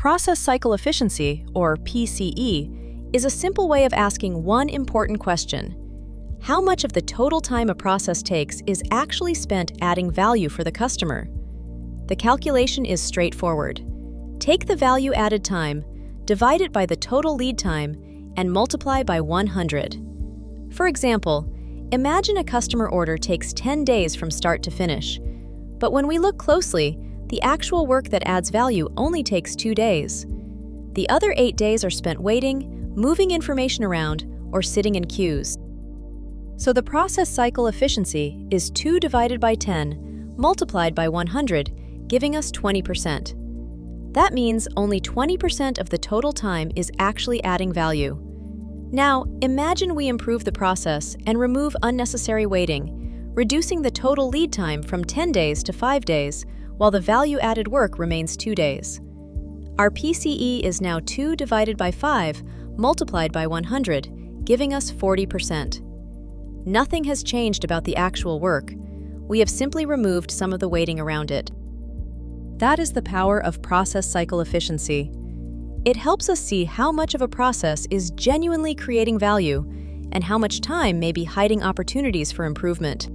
Process cycle efficiency, or PCE, is a simple way of asking one important question. How much of the total time a process takes is actually spent adding value for the customer? The calculation is straightforward. Take the value added time, divide it by the total lead time, and multiply by 100. For example, imagine a customer order takes 10 days from start to finish. But when we look closely, the actual work that adds value only takes 2 days. The other 8 days are spent waiting, moving information around, or sitting in queues. So the process cycle efficiency is 2 divided by 10 multiplied by 100, giving us 20%. That means only 20% of the total time is actually adding value. Now, imagine we improve the process and remove unnecessary waiting, reducing the total lead time from 10 days to 5 days, while the value-added work remains 2 days. Our PCE is now 2 divided by 5 multiplied by 100, giving us 40%. Nothing has changed about the actual work. We have simply removed some of the waiting around it. That is the power of process cycle efficiency. It helps us see how much of a process is genuinely creating value and how much time may be hiding opportunities for improvement.